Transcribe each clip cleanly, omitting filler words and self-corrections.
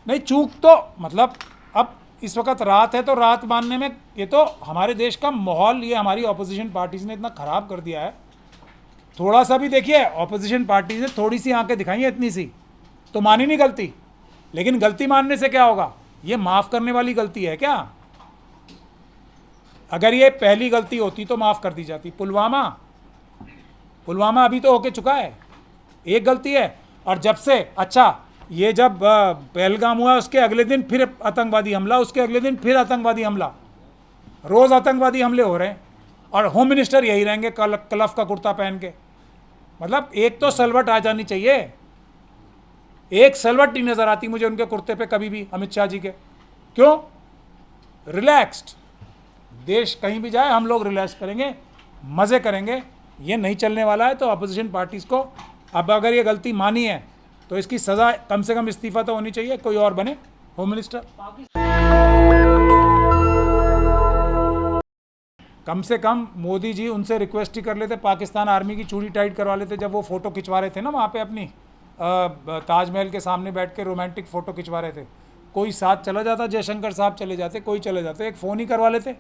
नहीं, चूक तो मतलब अब इस वक्त रात है तो रात मानने में, ये तो हमारे देश का माहौल, ये हमारी ऑपोजिशन पार्टीज ने इतना ख़राब कर दिया है। थोड़ा सा भी देखिए, ऑपोजिशन पार्टीज ने थोड़ी सी आंखें दिखाई हैं इतनी सी, तो मानी नहीं गलती। लेकिन गलती मानने से क्या होगा? ये माफ़ करने वाली गलती है क्या? अगर ये पहली गलती होती तो माफ़ कर दी जाती। पुलवामा अभी तो होके चुका है, एक गलती है। और जब से, अच्छा, ये जब पहलगाम हुआ उसके अगले दिन फिर आतंकवादी हमला, उसके अगले दिन फिर आतंकवादी हमला, रोज़ आतंकवादी हमले हो रहे हैं, और होम मिनिस्टर यही रहेंगे कलफ का कुर्ता पहन के। मतलब एक तो सलवट आ जानी चाहिए। एक सलवट नहीं नज़र आती मुझे उनके कुर्ते पे कभी भी, अमित शाह जी के। क्यों? रिलैक्स्ड। देश कहीं भी जाए हम लोग रिलैक्स करेंगे, मज़े करेंगे। ये नहीं चलने वाला है। तो अपोजिशन पार्टीज़ को अब अगर ये गलती मानी है तो इसकी सज़ा कम से कम इस्तीफ़ा तो होनी चाहिए, कोई और बने होम मिनिस्टर। कम से कम मोदी जी उनसे रिक्वेस्ट ही कर लेते, पाकिस्तान आर्मी की चूड़ी टाइट करवा लेते जब वो फ़ोटो खिंचवा रहे थे ना वहाँ पे अपनी ताजमहल के सामने बैठ के रोमांटिक फ़ोटो खिंचवा रहे थे। कोई साथ चला जाता, जयशंकर साहब चले जाते, कोई चले जाते, एक फ़ोन ही करवा लेते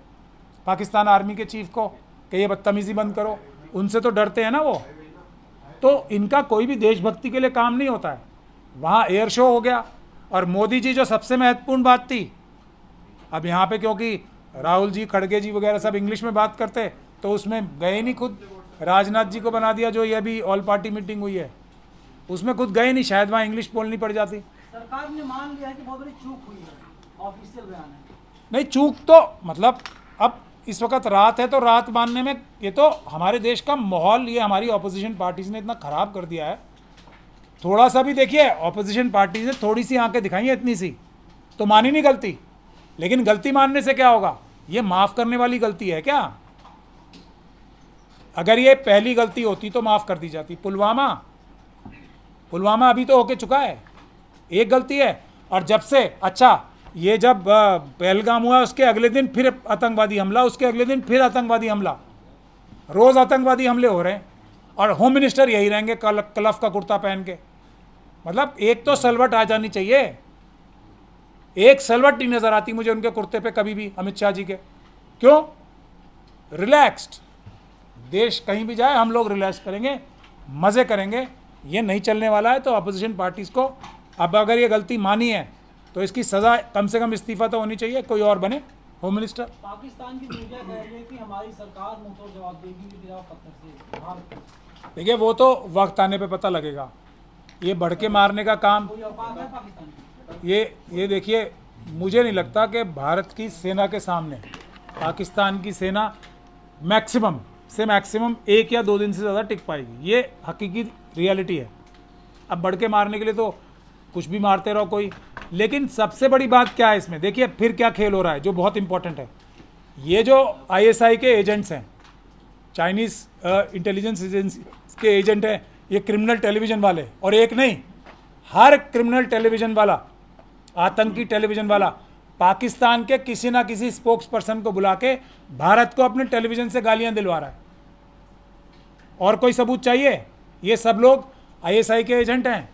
पाकिस्तान आर्मी के चीफ को कि ये बदतमीज़ी बंद करो। उनसे तो डरते हैं ना वो। तो इनका कोई भी देशभक्ति के लिए काम नहीं होता है। वहाँ एयर शो हो गया, और मोदी जी जो सबसे महत्वपूर्ण बात थी, अब यहाँ पे क्योंकि राहुल जी, खड़गे जी वगैरह सब इंग्लिश में बात करते, तो उसमें गए नहीं खुद। राजनाथ जी को बना दिया, जो ये अभी ऑल पार्टी मीटिंग हुई है उसमें खुद गए नहीं, शायद वहाँ इंग्लिश बोलनी पड़ जाती। सरकार ने मान लिया है कि बहुत बड़ी चूक हुई है, ऑफिशियल बयान है। नहीं, चूक तो मतलब अब इस वक्त रात है तो रात मानने में, ये तो हमारे देश का माहौल, ये हमारी ऑपोजिशन पार्टीज ने इतना ख़राब कर दिया है। थोड़ा सा भी देखिए, ऑपोजिशन पार्टीज ने थोड़ी सी आंखें दिखाई हैं इतनी सी, तो मानी नहीं गलती। लेकिन गलती मानने से क्या होगा? ये माफ़ करने वाली गलती है क्या? अगर ये पहली गलती होती तो माफ़ कर दी जाती। पुलवामा अभी तो होके चुका है, एक गलती है। और जब से, अच्छा, ये जब पहलगाम हुआ उसके अगले दिन फिर आतंकवादी हमला, उसके अगले दिन फिर आतंकवादी हमला, रोज़ आतंकवादी हमले हो रहे हैं, और होम मिनिस्टर यही रहेंगे कलफ का कुर्ता पहन के। मतलब एक तो सलवट आ जानी चाहिए। एक सलवट नहीं नज़र आती मुझे उनके कुर्ते पे कभी भी, अमित शाह जी के। क्यों? रिलैक्स्ड। देश कहीं भी जाए हम लोग रिलैक्स करेंगे, मज़े करेंगे। ये नहीं चलने वाला है। तो अपोजिशन पार्टीज़ को अब अगर ये गलती मानी है तो इसकी सज़ा कम से कम इस्तीफ़ा तो होनी चाहिए, कोई और बने होम मिनिस्टर। पाकिस्तान की मीडिया कह रही है कि हमारी सरकार मुंहतोड़ जवाब देगी गिरा पत्थर से भारत को। देखिए, वो तो वक्त आने पे पता लगेगा। ये बढ़ के मारने का काम, कोई औकात है पाकिस्तान की? ये देखिए, मुझे नहीं लगता कि भारत की सेना के सामने पाकिस्तान की सेना मैक्सिमम से मैक्सिमम 1 या 2 दिन से ज़्यादा टिक पाएगी। ये हकीकी रियलिटी है। अब बढ़ के मारने के लिए तो कुछ भी मारते रहो कोई। लेकिन सबसे बड़ी बात क्या है इसमें, देखिए फिर क्या खेल हो रहा है जो बहुत इंपॉर्टेंट है। ये जो ISI के एजेंट्स हैं, चाइनीज़ इंटेलिजेंस एजेंसी के एजेंट हैं, ये क्रिमिनल टेलीविज़न वाले, और एक नहीं, हर क्रिमिनल टेलीविज़न वाला, आतंकी टेलीविज़न वाला पाकिस्तान के किसी ना किसी स्पोक्स पर्सन को बुला के भारत को अपने टेलीविज़न से गालियां दिलवा रहा है। और कोई सबूत चाहिए? ये सब लोग ISI के एजेंट हैं,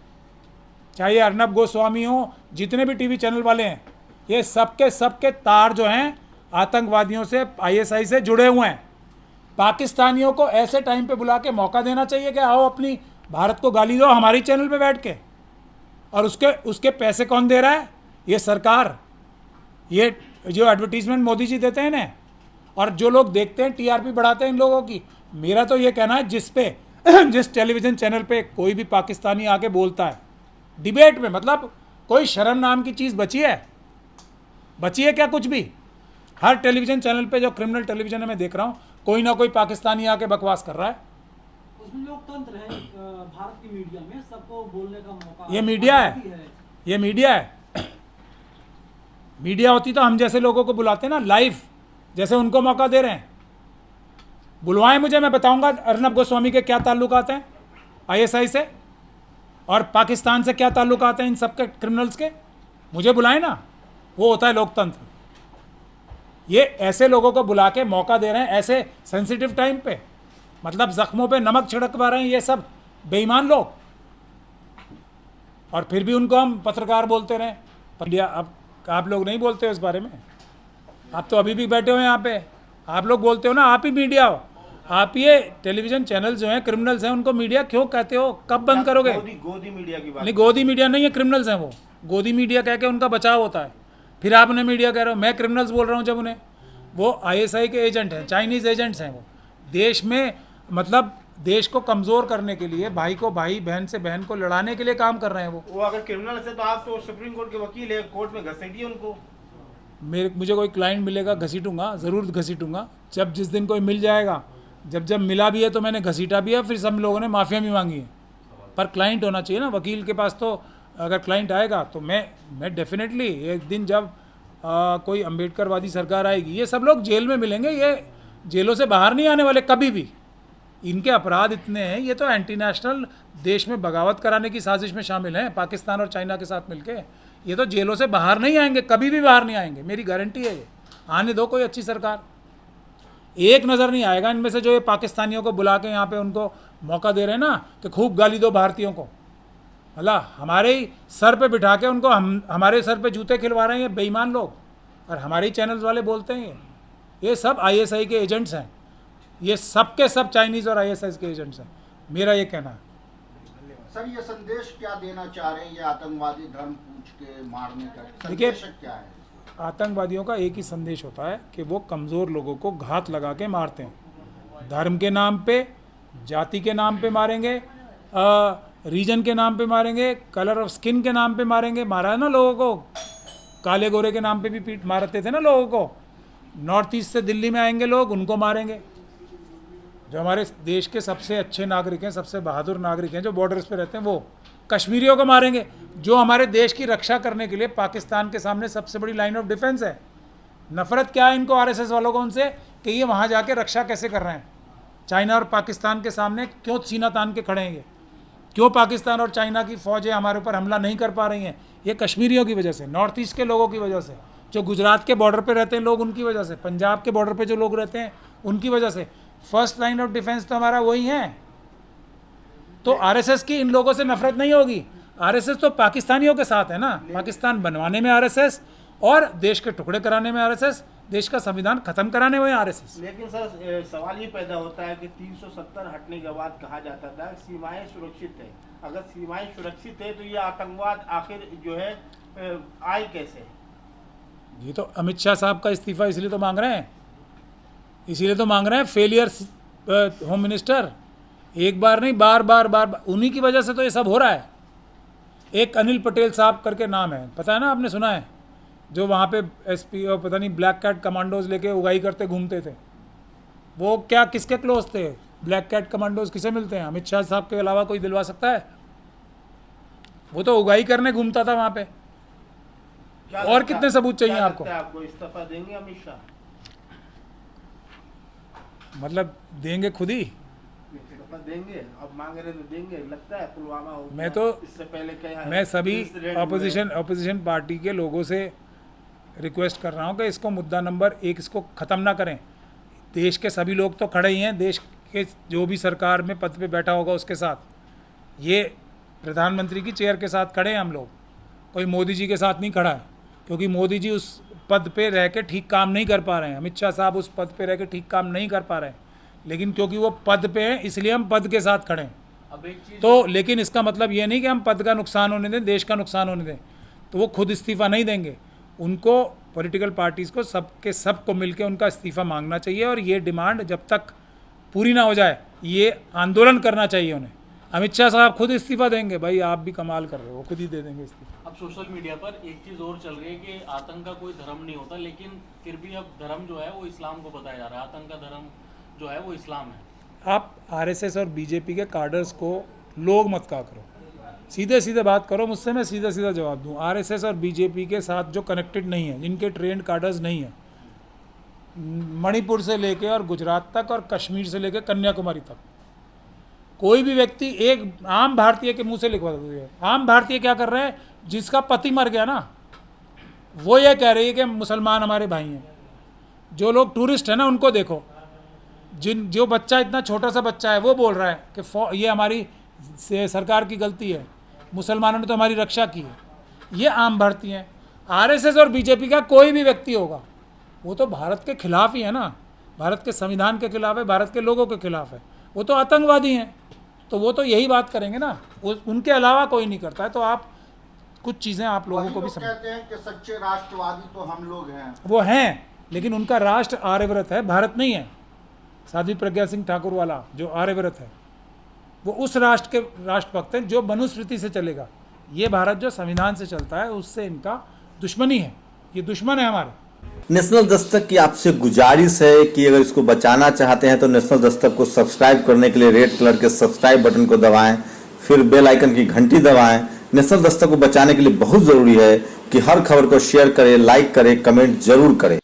चाहे अर्नब गोस्वामी हो, जितने भी टीवी चैनल वाले हैं, ये सबके तार जो हैं आतंकवादियों से, ISI से जुड़े हुए हैं। पाकिस्तानियों को ऐसे टाइम पे बुला के मौका देना चाहिए कि आओ अपनी भारत को गाली दो हमारी चैनल पे बैठ के। और उसके पैसे कौन दे रहा है? ये सरकार। ये जो एडवर्टीजमेंट मोदी जी देते हैं ना, और जो लोग देखते हैं, TRP बढ़ाते हैं इन लोगों की। मेरा तो ये कहना है, जिस टेलीविज़न चैनल पे कोई भी पाकिस्तानी आके बोलता है डिबेट में, मतलब कोई शर्म नाम की चीज़ बची है क्या? कुछ भी। हर टेलीविज़न चैनल पे जो क्रिमिनल टेलीविज़न है मैं देख रहा हूँ, कोई ना कोई पाकिस्तानी आके बकवास कर रहा है। उसमें लोकतंत्र है भारत की मीडिया में, सबको बोलने का मौका। ये मीडिया है, ये मीडिया है। मीडिया होती तो हम जैसे लोगों को बुलाते ना लाइव, जैसे उनको मौका दे रहे हैं। बुलवाएं मुझे, मैं बताऊंगा अर्नब गोस्वामी के क्या ताल्लुकात हैं ISI से, और पाकिस्तान से क्या ताल्लुकात हैं इन सब के क्रिमिनल्स के। मुझे बुलाएं ना, वो होता है लोकतंत्र। ये ऐसे लोगों को बुला के मौका दे रहे हैं ऐसे सेंसिटिव टाइम पे, मतलब जख्मों पे नमक छिड़कवा रहे हैं ये सब बेईमान लोग, और फिर भी उनको हम पत्रकार बोलते रहे। इंडिया अब आप लोग नहीं बोलते हो इस बारे में। आप तो अभी भी बैठे हो यहाँ पे, आप लोग बोलते हो ना, आप ही मीडिया हो। आप ये टेलीविजन चैनल जो हैं क्रिमिनल्स हैं, उनको मीडिया क्यों कहते हो? कब बंद करोगे? गोदी मीडिया की बात नहीं, गोदी मीडिया नहीं है, क्रिमिनल्स हैं वो। गोदी मीडिया कह के उनका बचाव होता है, फिर आप उन्हें मीडिया कह रहे हो। मैं क्रिमिनल्स बोल रहा हूँ जब उन्हें, वो आईएसआई के एजेंट हैं, चाइनीज़ एजेंट्स हैं वो। देश में मतलब देश को कमज़ोर करने के लिए, भाई को भाई, बहन से बहन को लड़ाने के लिए काम कर रहे हैं वो। अगर क्रिमिनल है तो आप तो सुप्रीम कोर्ट के वकील है, कोर्ट में घसीटिए उनको। मुझे कोई क्लाइंट मिलेगा, घसीटूंगा, ज़रूर घसीटूंगा। जब जिस दिन कोई मिल जाएगा, जब मिला भी है तो मैंने घसीटा भी है, फिर सब लोगों ने माफिया भी मांगी है। पर क्लाइंट होना चाहिए ना, वकील के पास तो अगर क्लाइंट आएगा तो मैं डेफिनेटली एक दिन जब कोई अम्बेडकरवादी सरकार आएगी, ये सब लोग जेल में मिलेंगे। ये जेलों से बाहर नहीं आने वाले कभी भी। इनके अपराध इतने हैं, ये तो एंटी नेशनल देश में बगावत कराने की साजिश में शामिल हैं, पाकिस्तान और चाइना के साथ मिलके। ये तो जेलों से बाहर नहीं आएंगे, कभी भी बाहर नहीं आएंगे, मेरी गारंटी है ये। आने दो कोई अच्छी सरकार, एक नज़र नहीं आएगा इनमें से जो ये पाकिस्तानियों को बुला के यहाँ पे उनको मौका दे रहे हैं ना कि खूब गाली दो भारतीयों को। अल्लाह, हमारे ही सर पे बिठा के उनको हमारे सर पे जूते खिलवा रहे हैं ये बेईमान लोग, और हमारे ही चैनल्स वाले बोलते हैं ये सब आईएसआई के एजेंट्स हैं। ये सब के सब चाइनीज़ और आईएसआई के एजेंट्स हैं, मेरा ये कहना है। सर, ये संदेश क्या देना चाह रहे हैं ये आतंकवादी धर्म पूछ के मारने का देखिए, संदेश क्या है? आतंकवादियों का एक ही संदेश होता है कि वो कमज़ोर लोगों को घात लगा के मारते हैं। धर्म के नाम पे, जाति के नाम पे मारेंगे, रीजन के नाम पे मारेंगे, कलर ऑफ स्किन के नाम पे मारेंगे। मारा है ना लोगों को, काले गोरे के नाम पे भी पीट मारते थे ना लोगों को। नॉर्थ ईस्ट से दिल्ली में आएंगे लोग, उनको मारेंगे। जो हमारे देश के सबसे अच्छे नागरिक हैं, सबसे बहादुर नागरिक हैं, जो बॉर्डर्स पे रहते हैं, वो कश्मीरियों को मारेंगे। जो हमारे देश की रक्षा करने के लिए पाकिस्तान के सामने सबसे बड़ी लाइन ऑफ डिफेंस है। नफरत क्या है इनको आरएसएस वालों को उनसे, कि ये वहाँ जाके रक्षा कैसे कर रहे हैं। चाइना और पाकिस्तान के सामने क्यों सीना तान के खड़े हैं ये? क्यों पाकिस्तान और चाइना की फ़ौजें हमारे ऊपर हमला नहीं कर पा रही हैं? ये कश्मीरियों की वजह से, नॉर्थ ईस्ट के लोगों की वजह से, जो गुजरात के बॉर्डर पे रहते हैं लोग उनकी वजह से, पंजाब के बॉर्डर पे जो लोग रहते हैं उनकी वजह से। फर्स्ट लाइन ऑफ डिफेंस तो हमारा वही है। तो आरएसएस की इन लोगों से नफरत नहीं होगी। आरएसएस तो पाकिस्तानियों के साथ है ना, पाकिस्तान बनवाने में आरएसएस और देश के टुकड़े कराने में आरएसएस, देश का संविधान खत्म कराने में आरएसएस। लेकिन सर सवाल ये पैदा होता है कि 370 हटने के बाद कहा जाता था सीमाएं सुरक्षित है। अगर सीमाएं सुरक्षित है तो ये आतंकवाद आखिर जो है आए कैसे? ये तो अमित शाह साहब का इस्तीफा इसलिए तो मांग रहे हैं, इसीलिए तो मांग रहे हैं। फेलियर होम मिनिस्टर, एक बार नहीं बार बार उन्हीं की वजह से तो ये सब हो रहा है। एक अनिल पटेल साहब करके नाम है, पता है ना, आपने सुना है, जो वहाँ पे एसपी और पता नहीं ब्लैक कैट कमांडोज लेके उगाई करते घूमते थे। वो क्या किसके क्लोज थे? ब्लैक कैट कमांडोज किसे मिलते हैं? अमित शाह साहब के अलावा कोई दिलवा सकता है? वो तो उगाई करने घूमता था वहाँ पे। और कितने सबूत चाहिए आपको? इस्तीफा देंगे अमित शाह? मतलब देंगे खुद ही? देंगे, अब मांग रहे तो देंगे, लगता है पुलवामा हो। मैं तो इससे पहले क्या, मैं सभी ऑपोजिशन पार्टी के लोगों से रिक्वेस्ट कर रहा हूँ कि इसको मुद्दा नंबर 1 इसको ख़त्म ना करें। देश के सभी लोग तो खड़े ही हैं, देश के जो भी सरकार में पद पे बैठा होगा उसके साथ, ये प्रधानमंत्री की चेयर के साथ खड़े हैं हम लोग, कोई मोदी जी के साथ नहीं खड़ा है, क्योंकि मोदी जी उस पद पे रह के ठीक काम नहीं कर पा रहे हैं। अमित शाह साहब उस पद पे रह के ठीक काम नहीं कर पा रहे हैं, लेकिन क्योंकि वो पद पे हैं इसलिए हम पद के साथ खड़े हैं। अब एक चीज तो लेकिन इसका मतलब ये नहीं कि हम पद का नुकसान होने दें, देश का नुकसान होने दें। तो वो खुद इस्तीफ़ा नहीं देंगे, उनको पॉलिटिकल पार्टीज़ को सबके सबको मिलकर उनका इस्तीफ़ा मांगना चाहिए, और ये डिमांड जब तक पूरी ना हो जाए ये आंदोलन करना चाहिए उन्हें। अमित शाह साहब खुद इस्तीफ़ा देंगे, भाई आप भी कमाल कर रहे हो, वो खुद ही दे देंगे इस्तीफ़ा। अब सोशल मीडिया पर एक चीज़ और चल रही है कि आतंक का कोई धर्म नहीं होता, लेकिन फिर भी अब धर्म जो है वो इस्लाम को बताया जा रहा है। आतंक का धर्म जो है वो इस्लाम है। आप आरएसएस और बीजेपी के कार्डर्स को लोग मत कहा करो, सीधे सीधे बात करो मुझसे, मैं सीधा सीधा जवाब दूं। आरएसएस और बीजेपी के साथ जो कनेक्टेड नहीं है, जिनके ट्रेंड कार्डर्स नहीं है, मणिपुर से लेके और गुजरात तक और कश्मीर से लेके कन्याकुमारी तक, कोई भी व्यक्ति एक आम भारतीय के मुंह से लिखवा दीजिए। आम भारतीय क्या कर रहे हैं? जिसका पति मर गया ना, वो ये कह रही है कि मुसलमान हमारे भाई हैं। जो लोग टूरिस्ट हैं ना, उनको देखो, जो बच्चा इतना छोटा सा बच्चा है वो बोल रहा है कि ये हमारी सरकार की गलती है, मुसलमानों ने तो हमारी रक्षा की है। ये आम भारतीय हैं। आरएसएस और बीजेपी का कोई भी व्यक्ति होगा वो तो भारत के खिलाफ ही है ना, भारत के संविधान के खिलाफ है, भारत के लोगों के खिलाफ है, वो तो आतंकवादी हैं, तो वो तो यही बात करेंगे ना, उनके अलावा कोई नहीं करता है। तो आप कुछ चीज़ें आप लोगों को भी समझ, कहते हैं कि सच्चे राष्ट्रवादी तो हम लोग हैं। वो हैं, लेकिन उनका राष्ट्र आर्यव्रत है, भारत नहीं है। साध्वी प्रज्ञा सिंह ठाकुर वाला जो आर्यव्रत है वो उस राष्ट्र के राष्ट्रभक्त हैं जो मनुस्मृति से चलेगा। ये भारत जो संविधान से चलता है उससे इनका दुश्मनी है, ये दुश्मन है हमारे। नेशनल दस्तक की आपसे गुजारिश है कि अगर इसको बचाना चाहते हैं तो नेशनल दस्तक को सब्सक्राइब करने के लिए रेड कलर के सब्सक्राइब बटन को दबाएं, फिर बेल आइकन की घंटी दबाएं। नेशनल दस्तक को बचाने के लिए बहुत जरूरी है कि हर खबर को शेयर करें, लाइक करें, कमेंट जरूर करें।